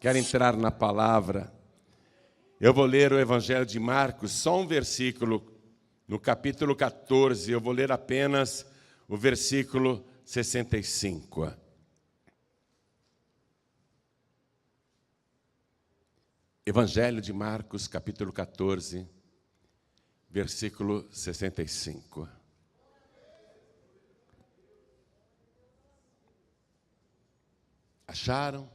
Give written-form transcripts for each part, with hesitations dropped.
Quer entrar na palavra? Eu vou ler o Evangelho de Marcos, só um versículo, no capítulo 14, eu vou ler apenas o versículo 65. Evangelho de Marcos, capítulo 14, versículo 65. Acharam?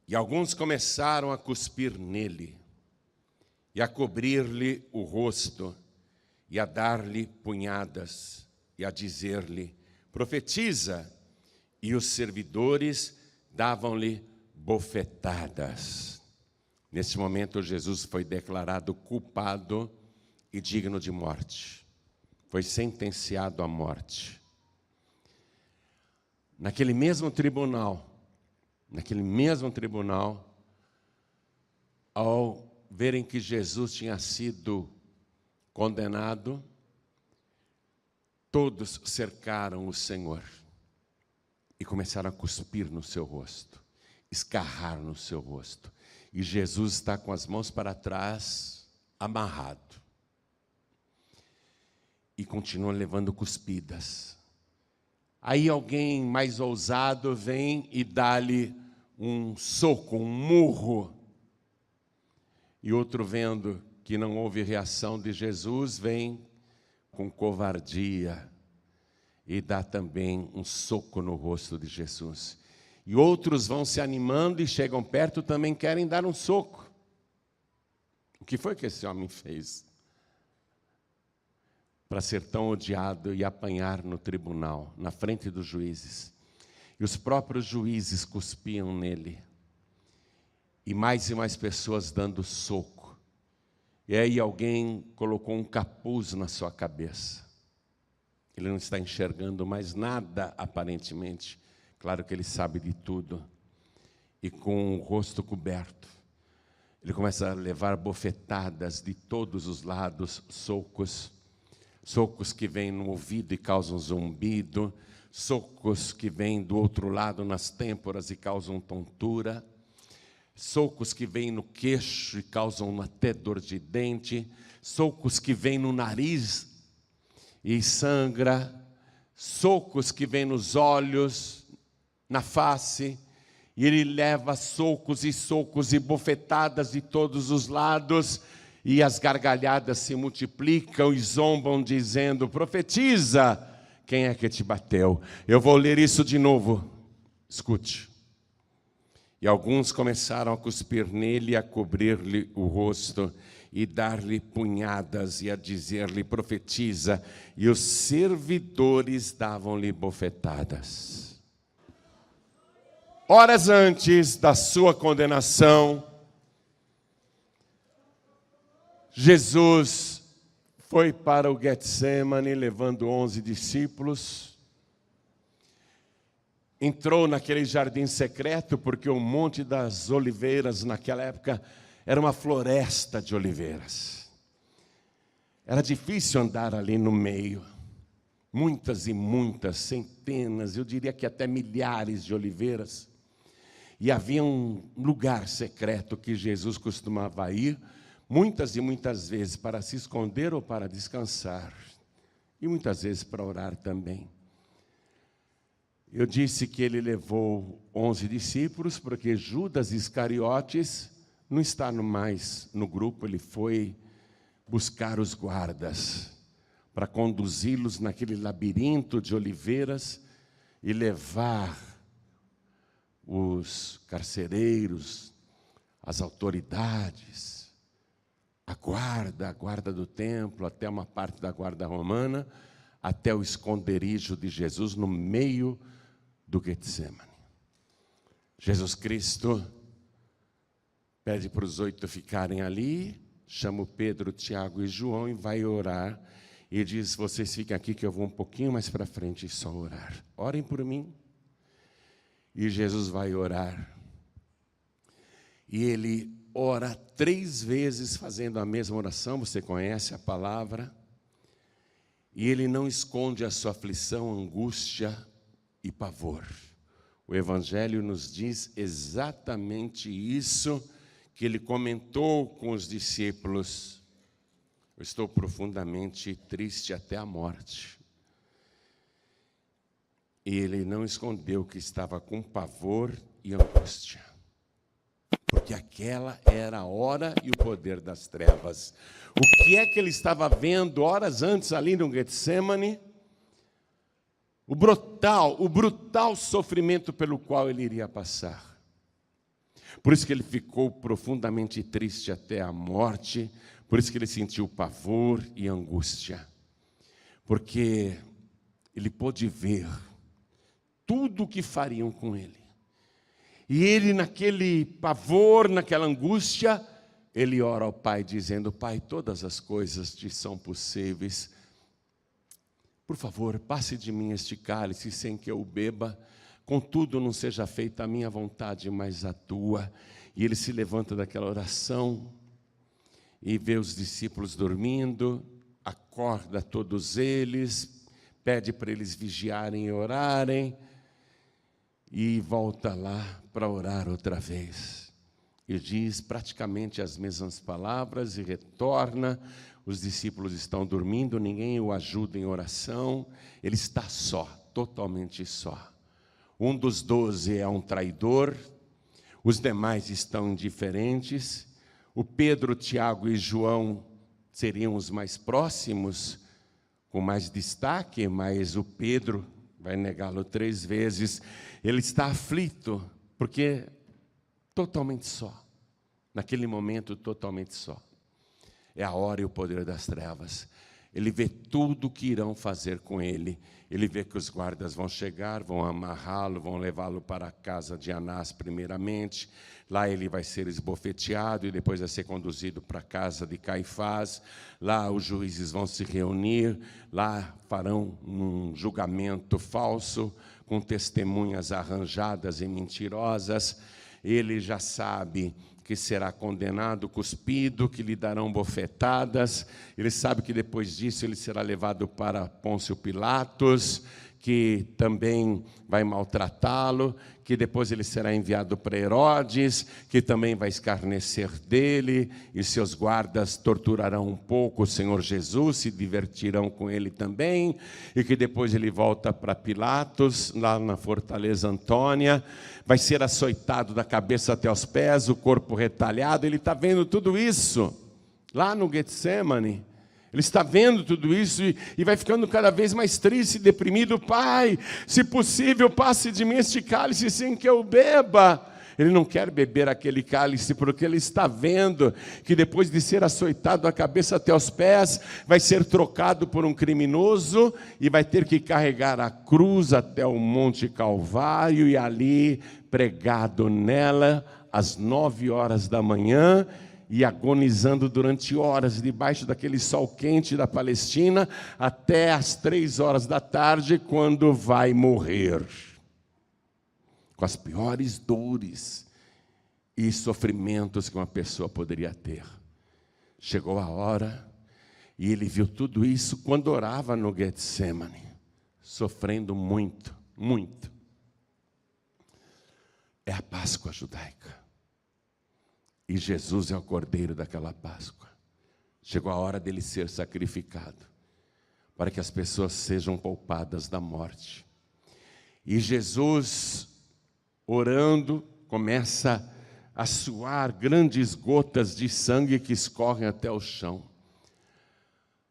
E alguns começaram a cuspir nele, e a cobrir-lhe o rosto, e a dar-lhe punhadas, e a dizer-lhe: profetiza. E os servidores davam-lhe bofetadas. Nesse momento, Jesus foi declarado culpado e digno de morte. Foi sentenciado à morte. Naquele mesmo tribunal, ao verem que Jesus tinha sido condenado, todos cercaram o Senhor e começaram a cuspir no seu rosto, escarrar no seu rosto. E Jesus está com as mãos para trás, amarrado, e continua levando cuspidas. Aí alguém mais ousado vem e dá-lhe um soco, um murro. E outro, vendo que não houve reação de Jesus, vem com covardia e dá também um soco no rosto de Jesus. E outros vão se animando e chegam perto, também querem dar um soco. O que foi que esse homem fez para ser tão odiado e apanhar no tribunal, na frente dos juízes? E os próprios juízes cuspiam nele. E mais pessoas dando soco. E aí alguém colocou um capuz na sua cabeça. Ele não está enxergando mais nada, aparentemente. Claro que ele sabe de tudo. E com o rosto coberto, ele começa a levar bofetadas de todos os lados, socos. Socos que vêm no ouvido e causam zumbido. Socos que vêm do outro lado nas têmporas e causam tontura. Socos que vêm no queixo e causam até dor de dente. Socos que vêm no nariz e sangra. Socos que vêm nos olhos, na face. E ele leva socos e bofetadas de todos os lados. E as gargalhadas se multiplicam e zombam, dizendo: profetiza, quem é que te bateu? Eu vou ler isso de novo. Escute. E alguns começaram a cuspir nele, a cobrir-lhe o rosto, e dar-lhe punhadas, e a dizer-lhe: profetiza. E os servidores davam-lhe bofetadas. Horas antes da sua condenação, Jesus foi para o Getsemane, levando 11 discípulos. Entrou naquele jardim secreto, porque o Monte das Oliveiras, naquela época, era uma floresta de oliveiras. Era difícil andar ali no meio. Muitas e muitas, centenas, eu diria que até milhares de oliveiras. E havia um lugar secreto que Jesus costumava ir, muitas e muitas vezes para se esconder ou para descansar. E muitas vezes para orar também. Eu disse que ele levou 11 discípulos, porque Judas Iscariotes não está mais no grupo. Ele foi buscar os guardas para conduzi-los naquele labirinto de oliveiras e levar os carcereiros, as autoridades, a guarda do templo, até uma parte da guarda romana, até o esconderijo de Jesus no meio do Getsemane. Jesus Cristo pede para os 8 ficarem ali, chama o Pedro, Tiago e João e vai orar. E diz: vocês fiquem aqui que eu vou um pouquinho mais para frente e só orar. Orem por mim. E Jesus vai orar. E ele ora 3 vezes fazendo a mesma oração, você conhece a palavra. E ele não esconde a sua aflição, angústia e pavor. O Evangelho nos diz exatamente isso que ele comentou com os discípulos. Eu estou profundamente triste até a morte. E ele não escondeu que estava com pavor e angústia. Porque aquela era a hora e o poder das trevas. O que é que ele estava vendo horas antes ali no Getsemane? O brutal sofrimento pelo qual ele iria passar. Por isso que ele ficou profundamente triste até a morte, por isso que ele sentiu pavor e angústia. Porque ele pôde ver tudo o que fariam com ele. E ele, naquele pavor, naquela angústia, ele ora ao Pai, dizendo: Pai, todas as coisas te são possíveis. Por favor, passe de mim este cálice sem que eu o beba. Contudo, não seja feita a minha vontade, mas a tua. E ele se levanta daquela oração e vê os discípulos dormindo, acorda todos eles, pede para eles vigiarem e orarem, e volta lá para orar outra vez. E diz praticamente as mesmas palavras e retorna. Os discípulos estão dormindo, ninguém o ajuda em oração, ele está só, totalmente só. Um dos 12 é um traidor, os demais estão indiferentes. O Pedro, Tiago e João seriam os mais próximos, com mais destaque, mas o Pedro vai negá-lo 3 vezes. Ele está aflito, porque totalmente só. Naquele momento, totalmente só. É a hora e o poder das trevas. Ele vê tudo o que irão fazer com ele. Ele vê que os guardas vão chegar, vão amarrá-lo, vão levá-lo para a casa de Anás primeiramente. Lá ele vai ser esbofeteado e depois vai ser conduzido para a casa de Caifás. Lá os juízes vão se reunir, lá farão um julgamento falso, com testemunhas arranjadas e mentirosas. Ele já sabe que será condenado, cuspido, que lhe darão bofetadas. Ele sabe que depois disso ele será levado para Pôncio Pilatos, que também vai maltratá-lo, que depois ele será enviado para Herodes, que também vai escarnecer dele, e seus guardas torturarão um pouco o Senhor Jesus, se divertirão com ele também, e que depois ele volta para Pilatos, lá na Fortaleza Antônia, vai ser açoitado da cabeça até os pés, o corpo retalhado. Ele está vendo tudo isso, lá no Getsemane. Ele está vendo tudo isso e vai ficando cada vez mais triste e deprimido. Pai, se possível, passe de mim este cálice sem que eu beba. Ele não quer beber aquele cálice, porque ele está vendo que depois de ser açoitado da cabeça até os pés, vai ser trocado por um criminoso e vai ter que carregar a cruz até o Monte Calvário e ali, pregado nela, às 9 horas da manhã, e agonizando durante horas, debaixo daquele sol quente da Palestina, até às 3 horas da tarde, quando vai morrer. Com as piores dores e sofrimentos que uma pessoa poderia ter. Chegou a hora, e ele viu tudo isso quando orava no Getsemane, sofrendo muito, muito. É a Páscoa judaica. E Jesus é o cordeiro daquela Páscoa. Chegou a hora dele ser sacrificado, para que as pessoas sejam poupadas da morte. E Jesus, orando, começa a suar grandes gotas de sangue que escorrem até o chão.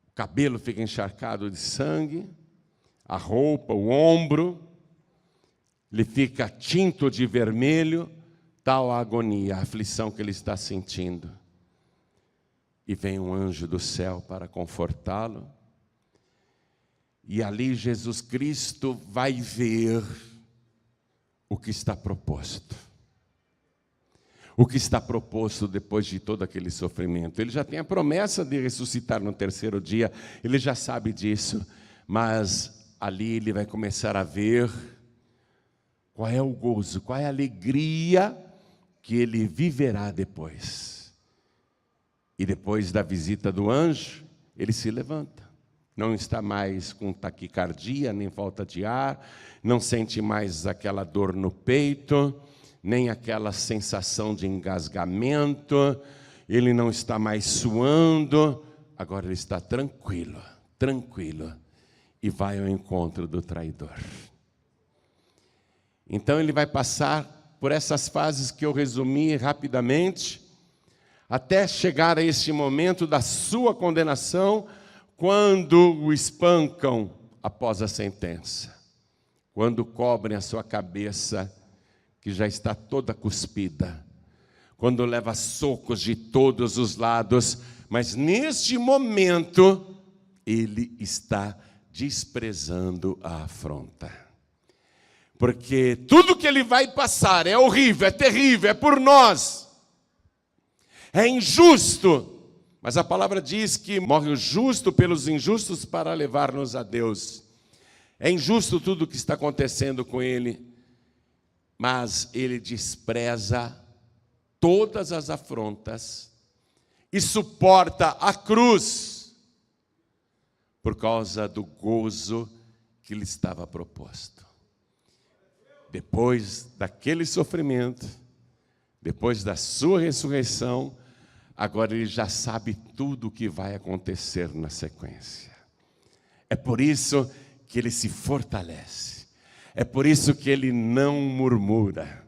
O cabelo fica encharcado de sangue, a roupa, o ombro, ele fica tinto de vermelho. Tal a agonia, a aflição que ele está sentindo. E vem um anjo do céu para confortá-lo. E ali Jesus Cristo vai ver o que está proposto. O que está proposto depois de todo aquele sofrimento. Ele já tem a promessa de ressuscitar no 3º dia, ele já sabe disso, mas ali ele vai começar a ver qual é o gozo, qual é a alegria que ele viverá depois. E depois da visita do anjo, ele se levanta. Não está mais com taquicardia, nem falta de ar, não sente mais aquela dor no peito, nem aquela sensação de engasgamento, ele não está mais suando, agora ele está tranquilo, tranquilo, e vai ao encontro do traidor. Então ele vai passar por essas fases que eu resumi rapidamente, até chegar a este momento da sua condenação, quando o espancam após a sentença, quando cobrem a sua cabeça, que já está toda cuspida, quando leva socos de todos os lados, mas neste momento, ele está desprezando a afronta. Porque tudo que ele vai passar é horrível, é terrível, é por nós, é injusto. Mas a palavra diz que morre o justo pelos injustos para levar-nos a Deus. É injusto tudo o que está acontecendo com ele, mas ele despreza todas as afrontas e suporta a cruz por causa do gozo que lhe estava proposto. Depois daquele sofrimento, depois da sua ressurreição, agora ele já sabe tudo o que vai acontecer na sequência. É por isso que ele se fortalece. É por isso que ele não murmura.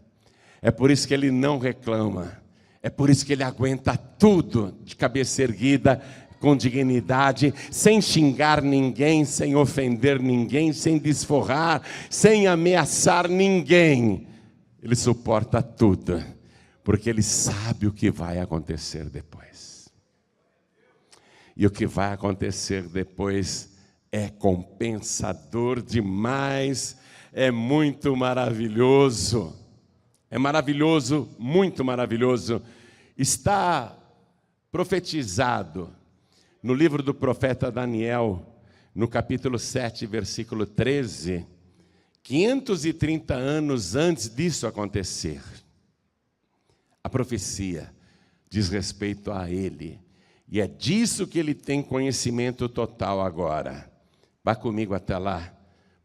É por isso que ele não reclama. É por isso que ele aguenta tudo de cabeça erguida, com dignidade, sem xingar ninguém, sem ofender ninguém, sem desforrar, sem ameaçar ninguém. Ele suporta tudo, porque ele sabe o que vai acontecer depois. E o que vai acontecer depois é compensador demais, é muito maravilhoso. É maravilhoso, muito maravilhoso. Está profetizado no livro do profeta Daniel, no capítulo 7, versículo 13, 530 anos antes disso acontecer. A profecia diz respeito a ele, e é disso que ele tem conhecimento total agora. Vá comigo até lá.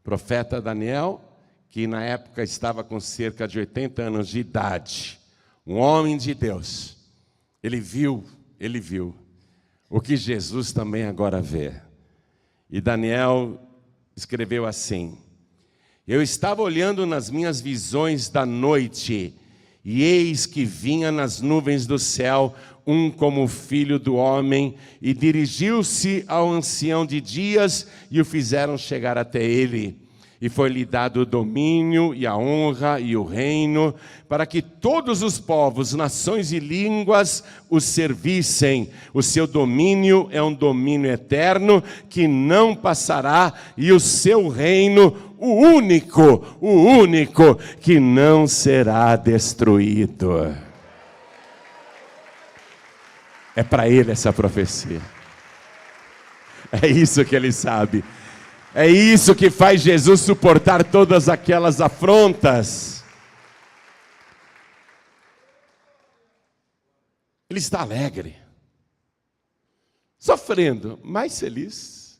Profeta Daniel, que na época estava com cerca de 80 anos de idade, um homem de Deus, ele viu o que Jesus também agora vê. E Daniel escreveu assim: eu estava olhando nas minhas visões da noite, e eis que vinha nas nuvens do céu um como o filho do homem, e dirigiu-se ao ancião de dias, e o fizeram chegar até ele. E foi-lhe dado o domínio, e a honra, e o reino, para que todos os povos, nações e línguas o servissem. O seu domínio é um domínio eterno, que não passará, e o seu reino, o único, que não será destruído. É para ele essa profecia. É isso que ele sabe. É isso que faz Jesus suportar todas aquelas afrontas. Ele está alegre, sofrendo, mas feliz,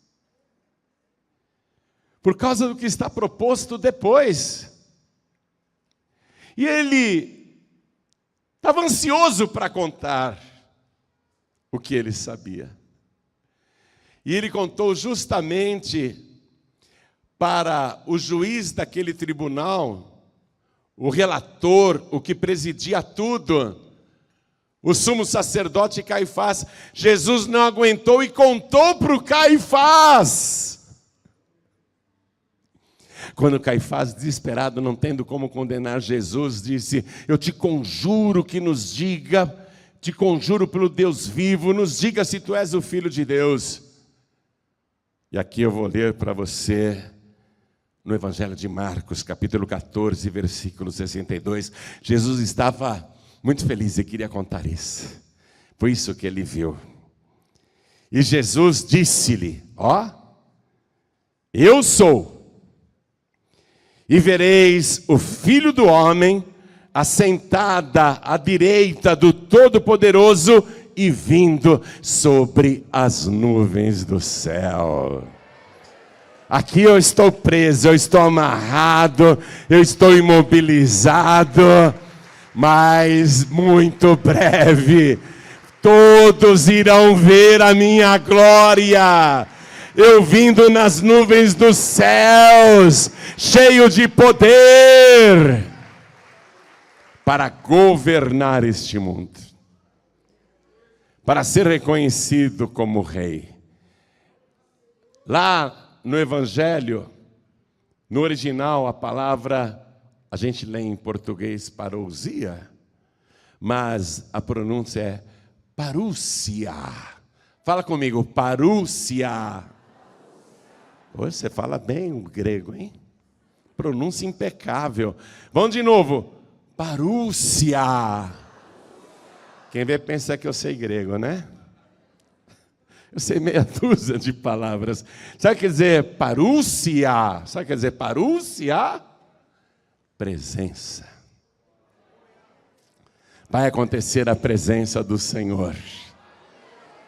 por causa do que está proposto depois. E ele estava ansioso para contar o que ele sabia. E ele contou justamente para o juiz daquele tribunal, o relator, o que presidia tudo, o sumo sacerdote Caifás. Jesus não aguentou e contou para o Caifás. Quando Caifás, desesperado, não tendo como condenar Jesus, disse: eu te conjuro que nos diga, te conjuro pelo Deus vivo, nos diga se tu és o Filho de Deus. E aqui eu vou ler para você, no Evangelho de Marcos, capítulo 14, versículo 62. Jesus estava muito feliz e queria contar isso. Foi isso que ele viu. E Jesus disse-lhe: ó, eu sou, e vereis o Filho do Homem assentada à direita do Todo-Poderoso e vindo sobre as nuvens do céu. Aqui eu estou preso, eu estou amarrado, eu estou imobilizado, mas muito breve todos irão ver a minha glória. Eu vindo nas nuvens dos céus, cheio de poder, para governar este mundo, para ser reconhecido como rei. Lá no Evangelho, no original, a palavra, a gente lê em português parousia, mas a pronúncia é parúcia. Fala comigo, parúcia. Hoje você fala bem o grego, hein? Pronúncia impecável. Vamos de novo. Parúcia. Quem vê pensa que eu sei grego, né? Eu sei meia dúzia de palavras. Sabe o que quer dizer parúcia? Sabe o que quer dizer parúcia? Presença. Vai acontecer a presença do Senhor.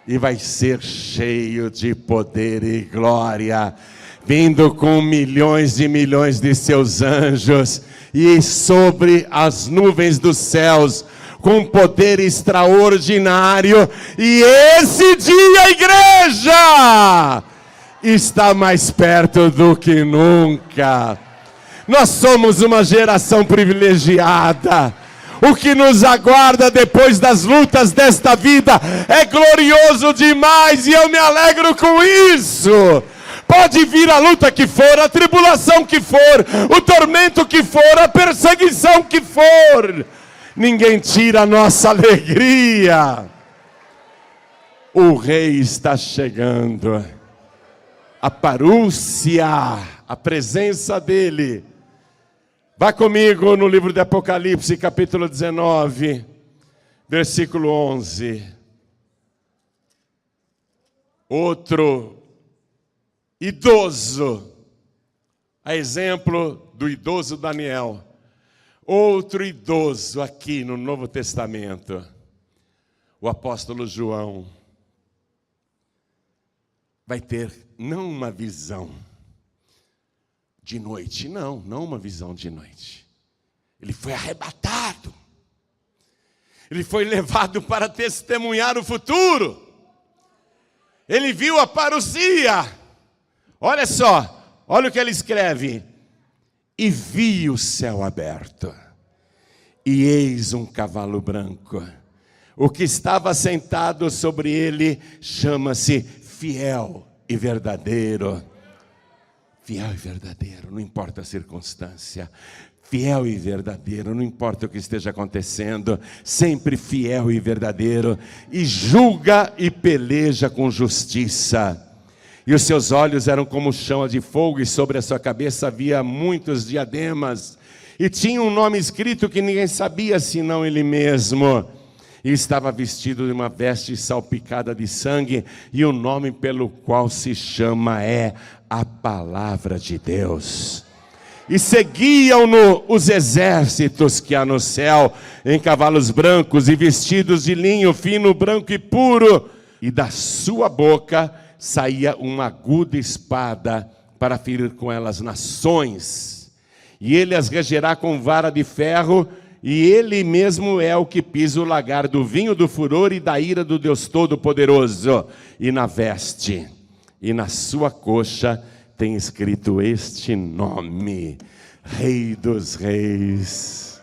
E vai ser cheio de poder e glória, vindo com milhões e milhões de seus anjos, e sobre as nuvens dos céus, com poder extraordinário. E esse dia, igreja, está mais perto do que nunca. Nós somos uma geração privilegiada. O que nos aguarda depois das lutas desta vida é glorioso demais, e eu me alegro com isso. Pode vir a luta que for, a tribulação que for, o tormento que for, a perseguição que for, ninguém tira a nossa alegria. O rei está chegando. A parúcia, a presença dele. Vá comigo no livro de Apocalipse, capítulo 19, versículo 11. Outro idoso, a exemplo do idoso Daniel. Outro idoso aqui no Novo Testamento, o apóstolo João, vai ter não uma visão de noite, não uma visão de noite. Ele foi arrebatado. Ele foi levado para testemunhar o futuro. Ele viu a parousia. Olha só, olha o que ele escreve. E vi o céu aberto, e eis um cavalo branco. O que estava sentado sobre ele chama-se Fiel e Verdadeiro. Fiel e verdadeiro, não importa a circunstância. Fiel e verdadeiro, não importa o que esteja acontecendo. Sempre fiel e verdadeiro. E julga e peleja com justiça. E os seus olhos eram como chama de fogo, e sobre a sua cabeça havia muitos diademas. E tinha um nome escrito que ninguém sabia senão ele mesmo. E estava vestido de uma veste salpicada de sangue, e o nome pelo qual se chama é a Palavra de Deus. E seguiam-no os exércitos que há no céu, em cavalos brancos e vestidos de linho fino, branco e puro. E da sua boca saía uma aguda espada para ferir com ela as nações. E ele as regerá com vara de ferro, e ele mesmo é o que pisa o lagar do vinho do furor e da ira do Deus Todo-Poderoso. E na veste e na sua coxa tem escrito este nome: Rei dos Reis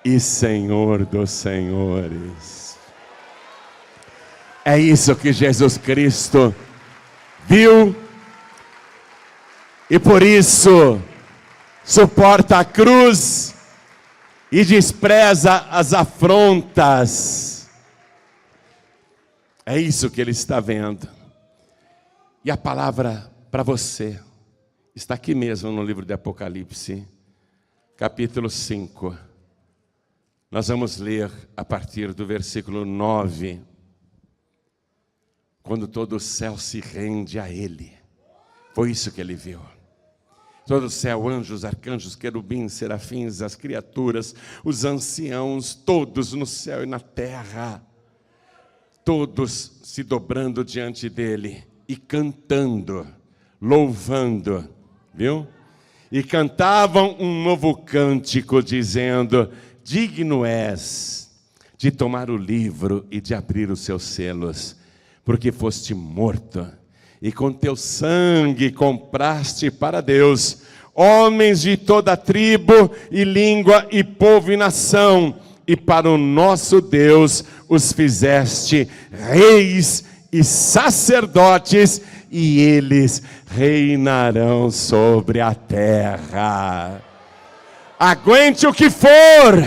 e Senhor dos Senhores. É isso que Jesus Cristo viu, e por isso suporta a cruz e despreza as afrontas. É isso que ele está vendo. E a palavra para você está aqui mesmo no livro de Apocalipse, capítulo 5. Nós vamos ler a partir do versículo 9. Quando todo o céu se rende a ele. Foi isso que ele viu. Todo o céu, anjos, arcanjos, querubins, serafins, as criaturas, os anciãos, todos no céu e na terra. todos se dobrando diante dele e cantando, louvando, viu? E cantavam um novo cântico, dizendo: digno és de tomar o livro e de abrir os seus selos, porque foste morto, e com teu sangue compraste para Deus homens de toda tribo e língua e povo e nação, e para o nosso Deus os fizeste reis e sacerdotes, e eles reinarão sobre a terra. Aguente o que for,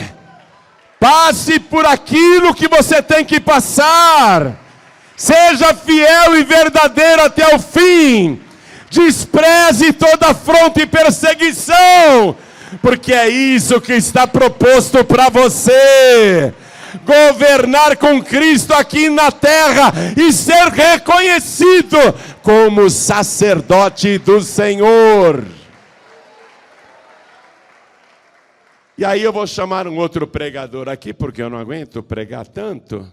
passe por aquilo que você tem que passar, seja fiel e verdadeiro até o fim, despreze toda afronta e perseguição, porque é isso que está proposto para você: governar com Cristo aqui na terra e ser reconhecido como sacerdote do Senhor. E aí eu vou chamar um outro pregador aqui, porque eu não aguento pregar tanto.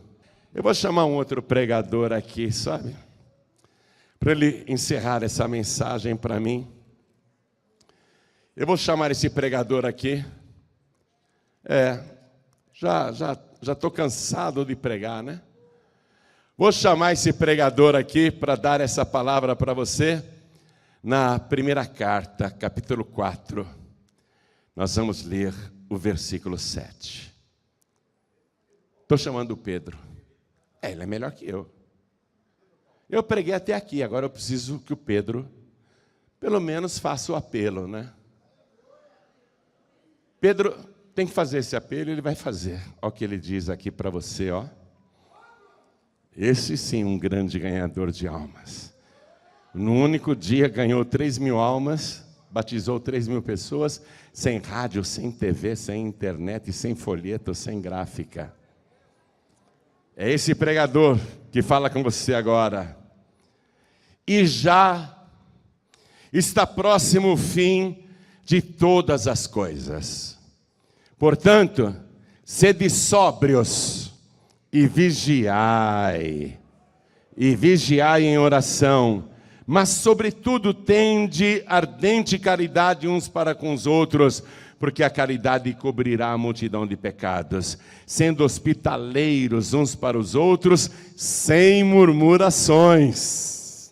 Eu vou chamar um outro pregador aqui, sabe? Para ele encerrar essa mensagem para mim. Eu vou chamar esse pregador aqui. Já estou cansado de pregar, né? Vou chamar esse pregador aqui para dar essa palavra para você. Na primeira carta, capítulo 4, nós vamos ler o versículo 7. Estou chamando o Pedro. Ele é melhor que eu. Eu preguei até aqui, agora eu preciso que o Pedro, pelo menos, faça o apelo, né? Pedro tem que fazer esse apelo, ele vai fazer. Olha o que ele diz aqui para você, ó. Esse sim, um grande ganhador de almas. No único dia ganhou 3.000 almas, batizou 3.000 pessoas, sem rádio, sem TV, sem internet, sem folheto, sem gráfica. É esse pregador que fala com você agora. E já está próximo o fim de todas as coisas. Portanto, sede sóbrios e vigiai em oração, mas sobretudo tende ardente caridade uns para com os outros, porque a caridade cobrirá a multidão de pecados, sendo hospitaleiros uns para os outros, sem murmurações.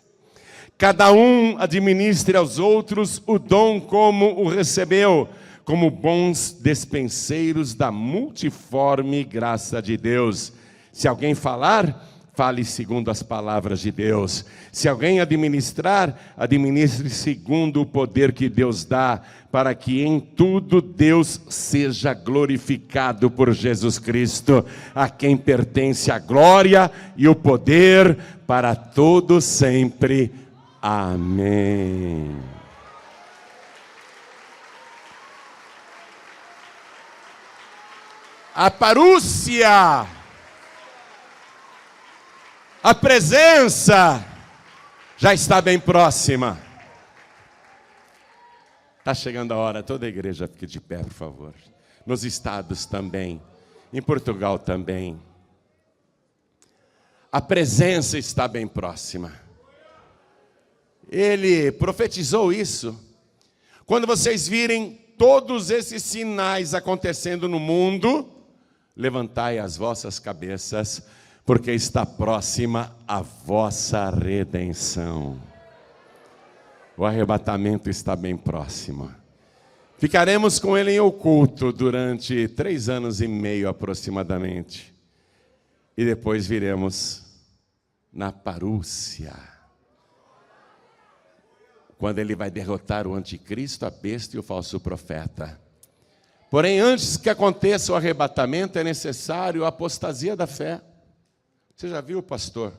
Cada um administre aos outros o dom como o recebeu, como bons despenseiros da multiforme graça de Deus. Se alguém falar, fale segundo as palavras de Deus. Se alguém administrar, administre segundo o poder que Deus dá, para que em tudo Deus seja glorificado por Jesus Cristo, a quem pertence a glória e o poder para todo sempre. Amém. A parúcia, a presença já está bem próxima. Está chegando a hora, toda a igreja fique de pé, por favor. Nos estados também, em Portugal também. A presença está bem próxima. Ele profetizou isso. Quando vocês virem todos esses sinais acontecendo no mundo, levantai as vossas cabeças, porque está próxima a vossa redenção. O arrebatamento está bem próximo. Ficaremos com ele em oculto durante 3 anos e meio aproximadamente. E depois viremos na parúcia, quando ele vai derrotar o anticristo, a besta e o falso profeta. Porém, antes que aconteça o arrebatamento, é necessário a apostasia da fé. Você já viu, pastor,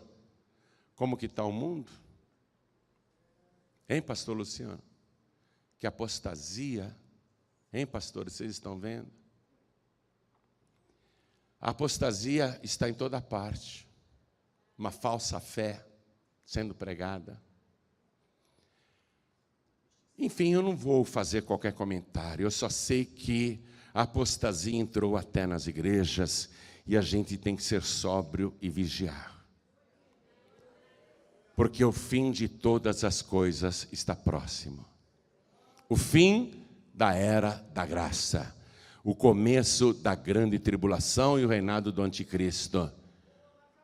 como que está o mundo? Hein, pastor Luciano? Que apostasia, hein, pastor? Vocês estão vendo? A apostasia está em toda parte. Uma falsa fé sendo pregada. Enfim, eu não vou fazer qualquer comentário. Eu só sei que a apostasia entrou até nas igrejas e a gente tem que ser sóbrio e vigiar. porque o fim de todas as coisas está próximo. O fim da era da graça, o começo da grande tribulação e o reinado do anticristo,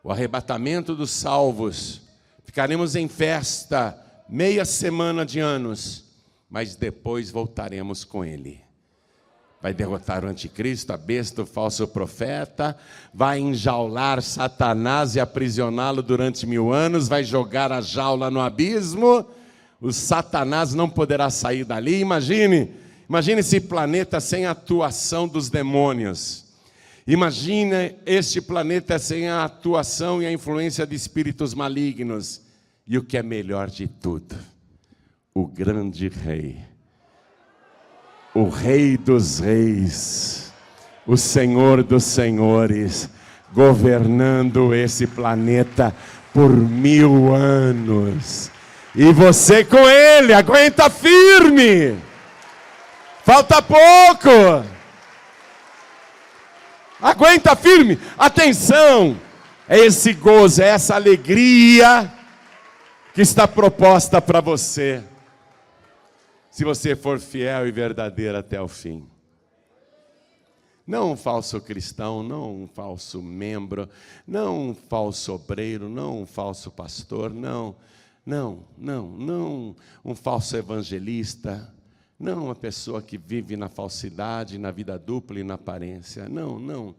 o arrebatamento dos salvos. Ficaremos em festa meia semana de anos, mas depois voltaremos com ele. Vai derrotar o anticristo, a besta, o falso profeta, vai enjaular Satanás e aprisioná-lo durante 1000 anos, vai jogar a jaula no abismo, o Satanás não poderá sair dali. Imagine esse planeta sem a atuação dos demônios. Imagine este planeta sem a atuação e a influência de espíritos malignos. E o que é melhor de tudo, o grande rei, o Rei dos Reis, o Senhor dos Senhores, governando esse planeta por 1000 anos. E você com ele, aguenta firme. Falta pouco. Aguenta firme. Atenção, é esse gozo, é essa alegria que está proposta para você. Se você for fiel e verdadeiro até o fim. Não um falso cristão, não um falso membro, não um falso obreiro, não um falso pastor, não um falso evangelista, não uma pessoa que vive na falsidade, na vida dupla e na aparência, não.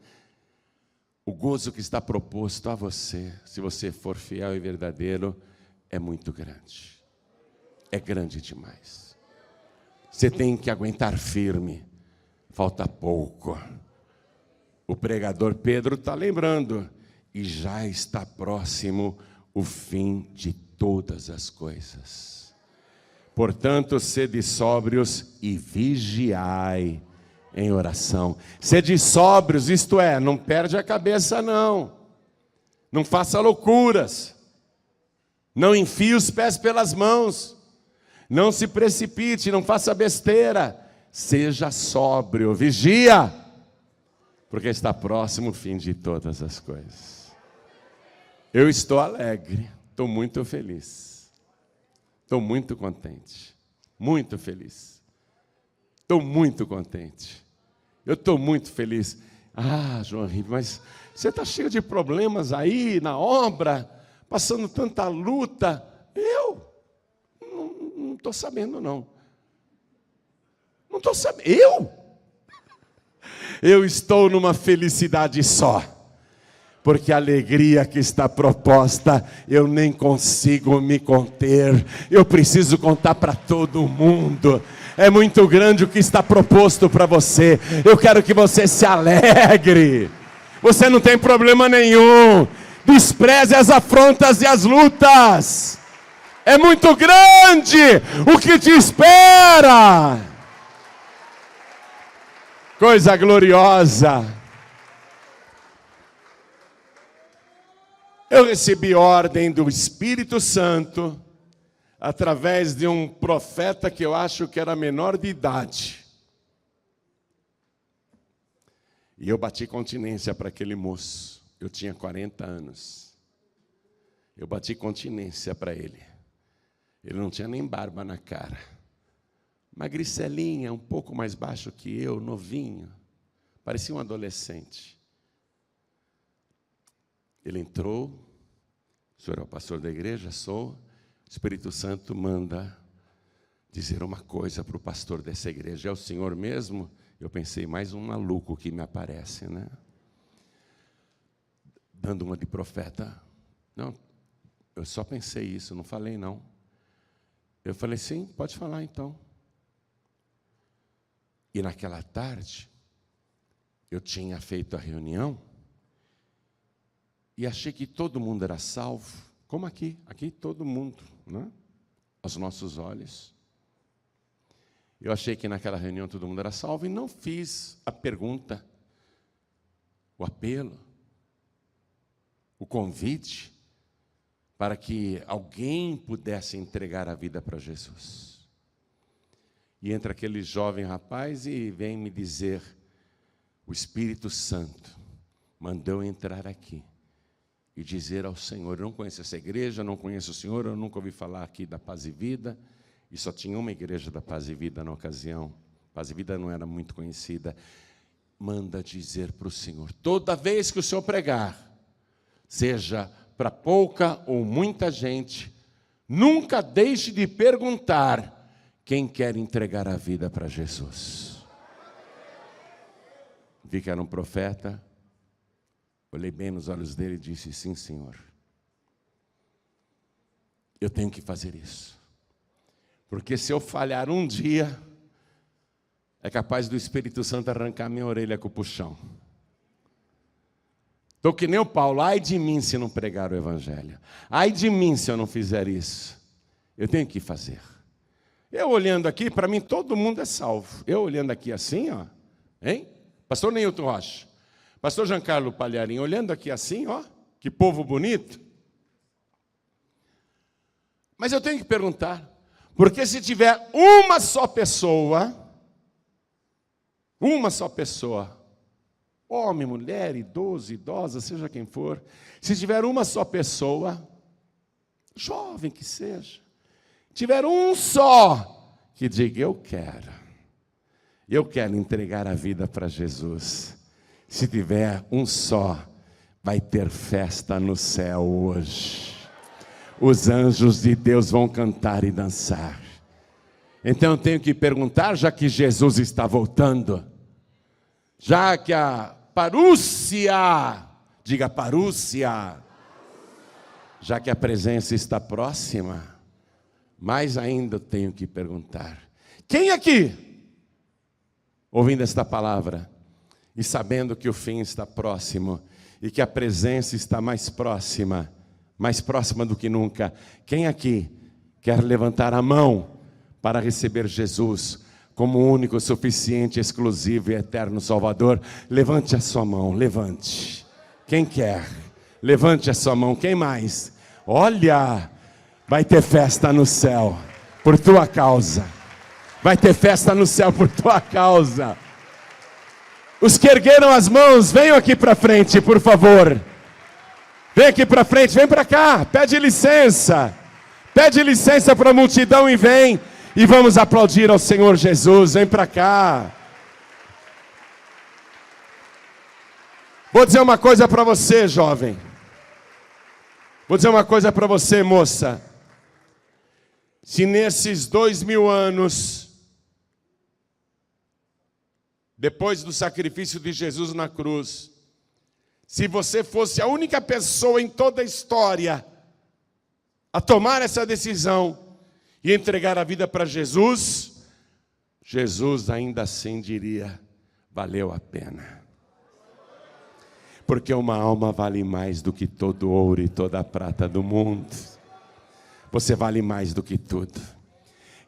O gozo que está proposto a você, se você for fiel e verdadeiro, é muito grande. É grande demais. Você tem que aguentar firme, falta pouco. O pregador Pedro está lembrando, e já está próximo o fim de todas as coisas. Portanto, sede sóbrios e vigiai em oração. Sede sóbrios, isto é, não perde a cabeça não faça loucuras, não enfie os pés pelas mãos, não se precipite, não faça besteira, seja sóbrio, vigia, porque está próximo o fim de todas as coisas. Eu estou alegre, estou muito feliz, estou muito contente, muito feliz, estou muito contente, eu estou muito feliz. João Henrique, mas você está cheio de problemas aí na obra, passando tanta luta. Eu não estou sabendo, não. Não estou sabendo. Eu estou numa felicidade só, porque a alegria que está proposta, eu nem consigo me conter. Eu preciso contar para todo mundo. É muito grande o que está proposto para você. Eu quero que você se alegre. Você não tem problema nenhum. Despreze as afrontas e as lutas. É muito grande o que te espera. Coisa gloriosa. Eu recebi ordem do Espírito Santo através de um profeta que eu acho que era menor de idade. E eu bati continência para aquele moço. Eu tinha 40 anos. Eu bati continência para ele. Ele não tinha nem barba na cara. Magricelinha, um pouco mais baixo que eu, novinho. Parecia um adolescente. Ele entrou. O senhor é o pastor da igreja? Sou. O Espírito Santo manda dizer uma coisa para o pastor dessa igreja. É o senhor mesmo? Eu pensei, mais um maluco que me aparece, né? Dando uma de profeta. Não, eu só pensei isso, não falei não. Eu falei, sim, pode falar então. E naquela tarde, eu tinha feito a reunião e achei que todo mundo era salvo, como aqui todo mundo, né? Aos nossos olhos. Eu achei que naquela reunião todo mundo era salvo e não fiz a pergunta, o apelo, o convite para que alguém pudesse entregar a vida para Jesus. E entra aquele jovem rapaz e vem me dizer, o Espírito Santo mandou entrar aqui e dizer ao Senhor: eu não conheço essa igreja, não conheço o Senhor, eu nunca ouvi falar aqui da Paz e Vida, e só tinha uma igreja da Paz e Vida na ocasião. Paz e Vida não era muito conhecida. Manda dizer para o Senhor, toda vez que o Senhor pregar, seja para pouca ou muita gente, nunca deixe de perguntar quem quer entregar a vida para Jesus. Vi que era um profeta, olhei bem nos olhos dele e disse: sim, Senhor, eu tenho que fazer isso, porque se eu falhar um dia, é capaz do Espírito Santo arrancar minha orelha com o puxão. Estou que nem o Paulo, ai de mim se não pregar o Evangelho, ai de mim se eu não fizer isso. Eu tenho que fazer. Eu olhando aqui, para mim todo mundo é salvo. Eu olhando aqui assim, ó, hein? Pastor Neilton Rocha, pastor Giancarlo Palharim, olhando aqui assim, ó, que povo bonito. Mas eu tenho que perguntar, porque se tiver uma só pessoa, homem, mulher, idoso, idosa, seja quem for, se tiver uma só pessoa, jovem que seja, tiver um só que diga: eu quero entregar a vida para Jesus. Se tiver um só, vai ter festa no céu hoje. Os anjos de Deus vão cantar e dançar. Então eu tenho que perguntar, já que Jesus está voltando, já que a parúcia, diga parúcia, já que a presença está próxima, mais ainda eu tenho que perguntar: quem aqui, ouvindo esta palavra e sabendo que o fim está próximo e que a presença está mais próxima do que nunca, quem aqui quer levantar a mão para receber Jesus como o único, suficiente, exclusivo e eterno Salvador? Levante a sua mão, levante. Quem quer? Levante a sua mão. Quem mais? Olha, vai ter festa no céu por tua causa. Vai ter festa no céu por tua causa. Os que ergueram as mãos, venham aqui para frente, por favor. Vem aqui para frente, vem para cá, pede licença. Pede licença para a multidão e vem. E vamos aplaudir ao Senhor Jesus. Vem para cá. Vou dizer uma coisa para você, jovem. Vou dizer uma coisa para você, moça. Se nesses 2000 anos, depois do sacrifício de Jesus na cruz, se você fosse a única pessoa em toda a história a tomar essa decisão e entregar a vida para Jesus, Jesus ainda assim diria: valeu a pena. Porque uma alma vale mais do que todo ouro e toda a prata do mundo. Você vale mais do que tudo.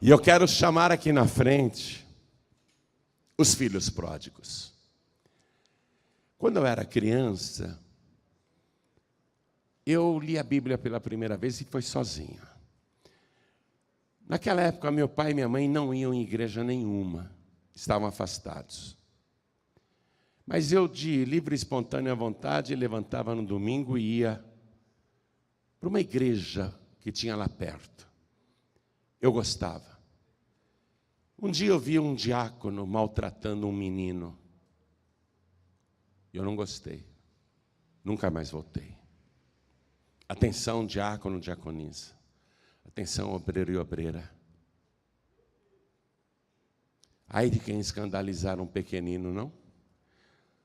E eu quero chamar aqui na frente os filhos pródigos. Quando eu era criança, eu li a Bíblia pela primeira vez e foi sozinho. Naquela época, meu pai e minha mãe não iam em igreja nenhuma, estavam afastados. Mas eu, de livre e espontânea vontade, levantava no domingo e ia para uma igreja que tinha lá perto. Eu gostava. Um dia eu vi um diácono maltratando um menino. Eu não gostei. Nunca mais voltei. Atenção, diácono, diaconisa. Atenção, obreiro e obreira. Ai de quem escandalizar um pequenino, não?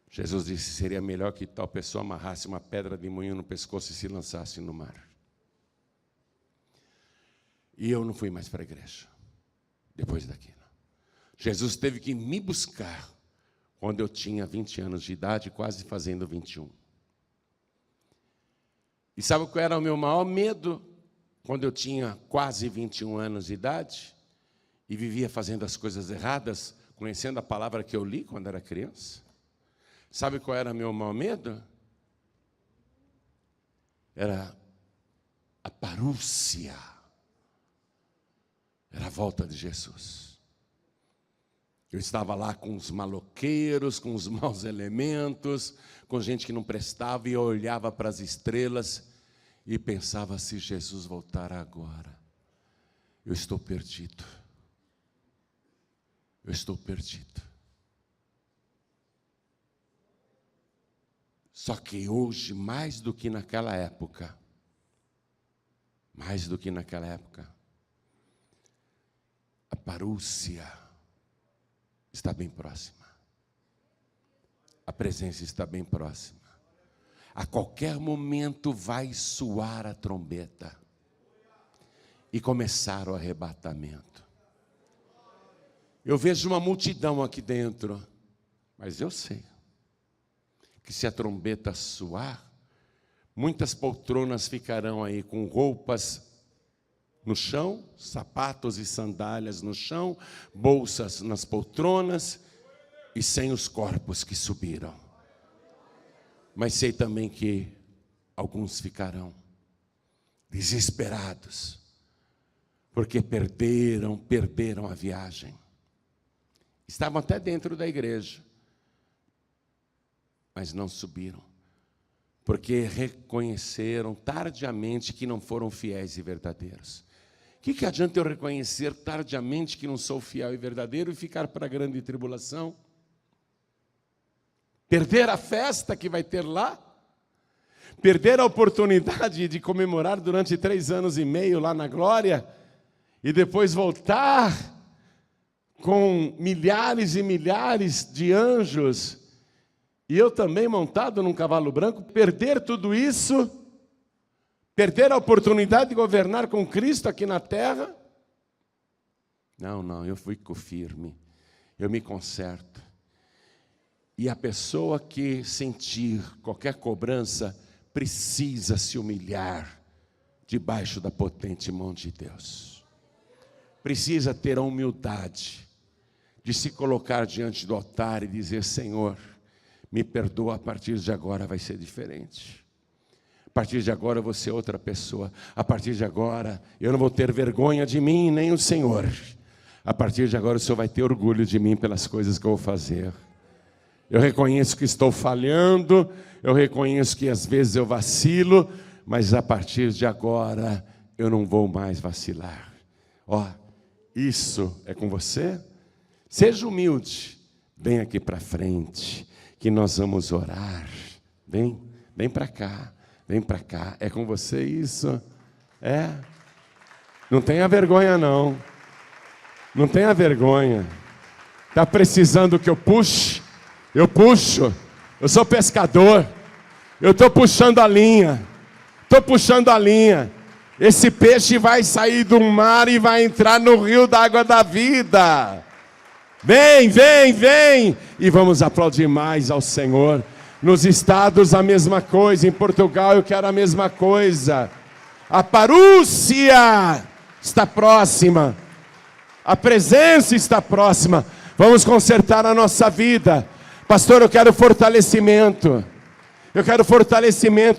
Jesus disse: seria melhor que tal pessoa amarrasse uma pedra de moinho no pescoço e se lançasse no mar. E eu não fui mais para a igreja, depois daquilo. Jesus teve que me buscar quando eu tinha 20 anos de idade, quase fazendo 21. E sabe qual era o meu maior medo? Quando eu tinha quase 21 anos de idade, e vivia fazendo as coisas erradas, conhecendo a palavra que eu li quando era criança. Sabe qual era o meu maior medo? Era a parúcia. Era a volta de Jesus. Eu estava lá com os maloqueiros, com os maus elementos, com gente que não prestava, e eu olhava para as estrelas e pensava: se Jesus voltar agora, eu estou perdido. Eu estou perdido. Só que hoje, mais do que naquela época, a parúcia está bem próxima. A presença está bem próxima. A qualquer momento vai soar a trombeta e começar o arrebatamento. Eu vejo uma multidão aqui dentro, mas eu sei que se a trombeta soar, muitas poltronas ficarão aí com roupas no chão, sapatos e sandálias no chão, bolsas nas poltronas e sem os corpos que subiram. Mas sei também que alguns ficarão desesperados, porque perderam a viagem. Estavam até dentro da igreja, mas não subiram, porque reconheceram tardiamente que não foram fiéis e verdadeiros. O que adianta eu reconhecer tardiamente que não sou fiel e verdadeiro e ficar para a grande tribulação? Perder a festa que vai ter lá? Perder a oportunidade de comemorar durante 3 anos e meio lá na glória? E depois voltar com milhares e milhares de anjos, e eu também montado num cavalo branco? Perder tudo isso? Perder a oportunidade de governar com Cristo aqui na terra? Não, eu fico firme, eu me conserto. E a pessoa que sentir qualquer cobrança precisa se humilhar debaixo da potente mão de Deus. Precisa ter a humildade de se colocar diante do altar e dizer: Senhor, me perdoa, a partir de agora vai ser diferente. A partir de agora eu vou ser outra pessoa. A partir de agora eu não vou ter vergonha de mim, nem o Senhor. A partir de agora o Senhor vai ter orgulho de mim pelas coisas que eu vou fazer. Eu reconheço que estou falhando, eu reconheço que às vezes eu vacilo, mas a partir de agora eu não vou mais vacilar. Isso é com você? Seja humilde, vem aqui para frente, que nós vamos orar. Vem para cá, é com você isso? Não tenha vergonha não, está precisando que eu puxe? Eu puxo, eu sou pescador, eu estou puxando a linha, esse peixe vai sair do mar e vai entrar no rio da água da vida. Vem, e vamos aplaudir mais ao Senhor. Nos estados a mesma coisa, em Portugal eu quero a mesma coisa. A parúcia está próxima, a presença está próxima. Vamos consertar a nossa vida. Pastor, eu quero fortalecimento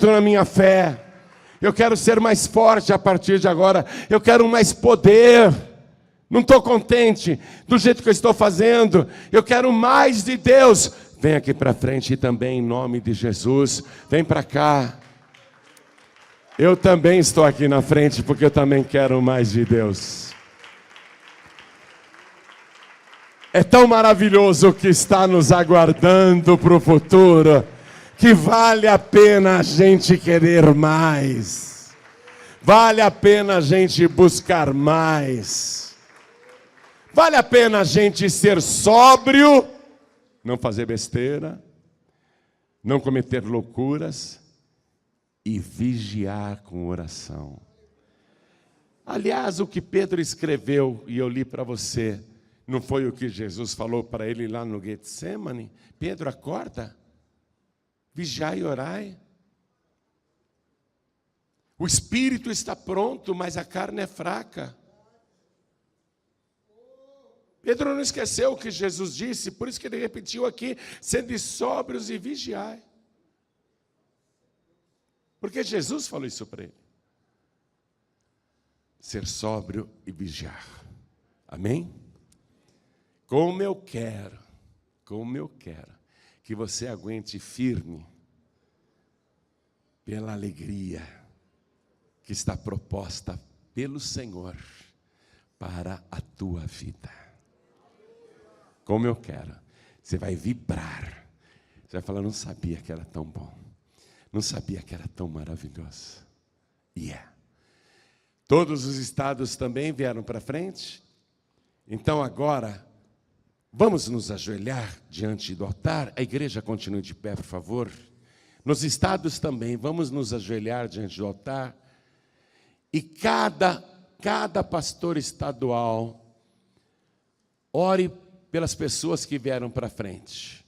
na minha fé, eu quero ser mais forte a partir de agora, eu quero mais poder, não estou contente do jeito que eu estou fazendo, eu quero mais de Deus. Vem aqui para frente também, em nome de Jesus, vem para cá. Eu também estou aqui na frente, porque eu também quero mais de Deus. É tão maravilhoso o que está nos aguardando para o futuro, que vale a pena a gente querer mais, vale a pena a gente buscar mais, vale a pena a gente ser sóbrio, não fazer besteira, não cometer loucuras e vigiar com oração. Aliás, o que Pedro escreveu, e eu li para você, não foi o que Jesus falou para ele lá no Getsemane? Pedro, acorda, vigiai e orai. O espírito está pronto, mas a carne é fraca. Pedro não esqueceu o que Jesus disse, por isso que ele repetiu aqui: sede sóbrios e vigiai. Porque Jesus falou isso para ele. Ser sóbrio e vigiar. Amém? como eu quero que você aguente firme pela alegria que está proposta pelo Senhor para a tua vida. Como eu quero. Você vai vibrar. Você vai falar, não sabia que era tão bom. Não sabia que era tão maravilhoso. E é. Todos os estados também vieram para frente. Então agora, vamos nos ajoelhar diante do altar. A igreja continue de pé, por favor. Nos estados também, vamos nos ajoelhar diante do altar. E cada pastor estadual, ore pelas pessoas que vieram para frente.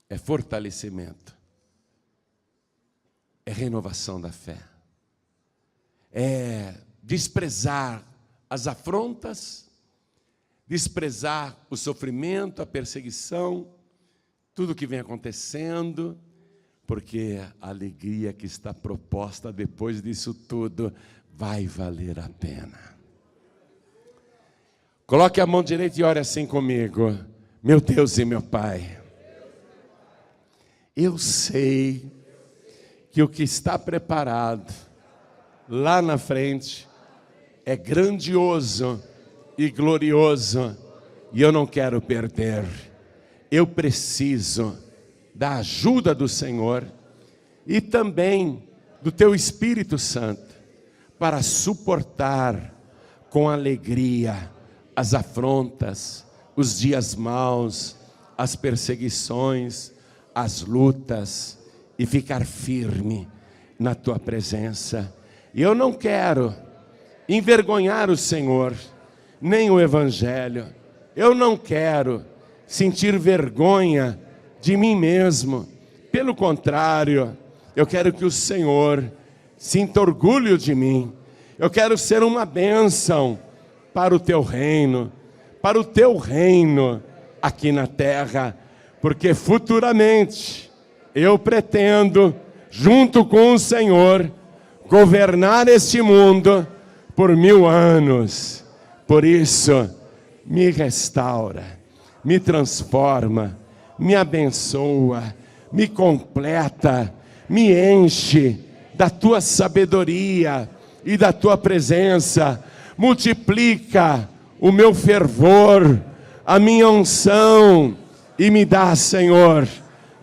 É fortalecimento. É renovação da fé. É desprezar as afrontas, desprezar o sofrimento, a perseguição, tudo que vem acontecendo, porque a alegria que está proposta depois disso tudo vai valer a pena. Coloque a mão direita e ore assim comigo. Meu Deus e meu Pai, eu sei que o que está preparado lá na frente é grandioso e glorioso, e eu não quero perder. Eu preciso da ajuda do Senhor e também do Teu Espírito Santo para suportar com alegria as afrontas, os dias maus, as perseguições, as lutas, e ficar firme na Tua presença. E eu não quero envergonhar o Senhor, nem o Evangelho. Eu não quero sentir vergonha de mim mesmo. Pelo contrário, eu quero que o Senhor sinta orgulho de mim. Eu quero ser uma bênção para o Teu reino, para o Teu reino aqui na terra, porque futuramente eu pretendo, junto com o Senhor, governar este mundo por 1000 anos. Por isso, me restaura, me transforma, me abençoa, me completa, me enche da Tua sabedoria e da Tua presença. Multiplica o meu fervor, a minha unção, e me dá, Senhor,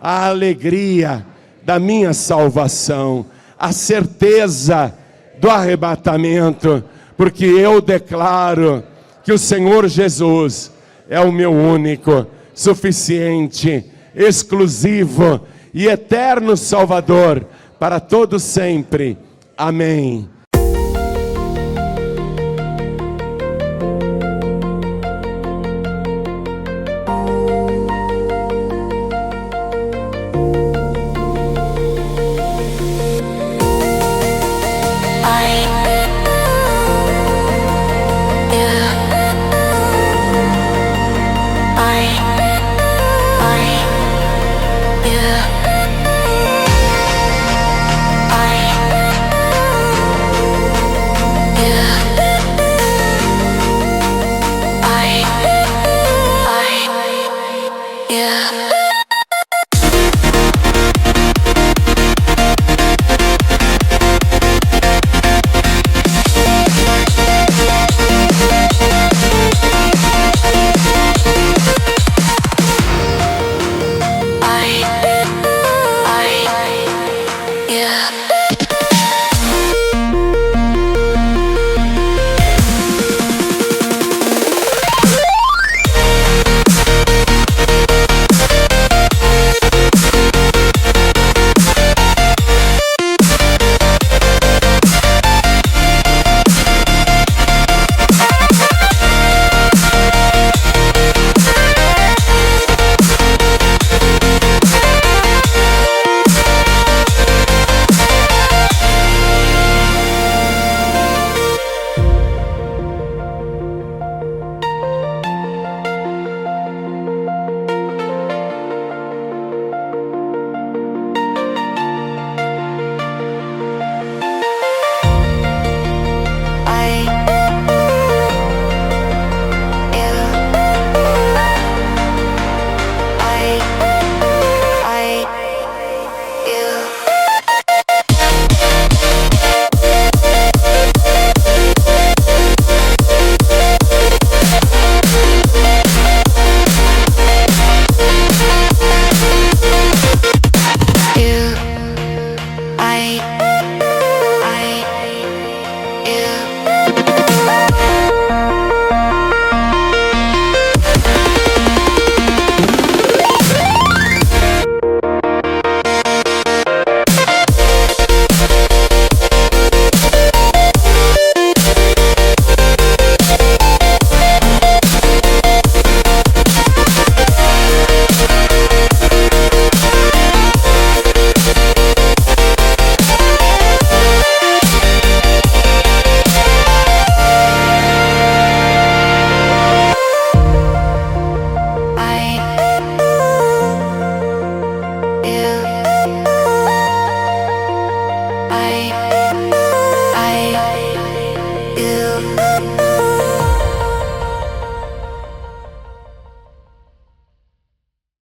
a alegria da minha salvação, a certeza do arrebatamento, porque eu declaro que o Senhor Jesus é o meu único, suficiente, exclusivo e eterno Salvador para todo sempre. Amém.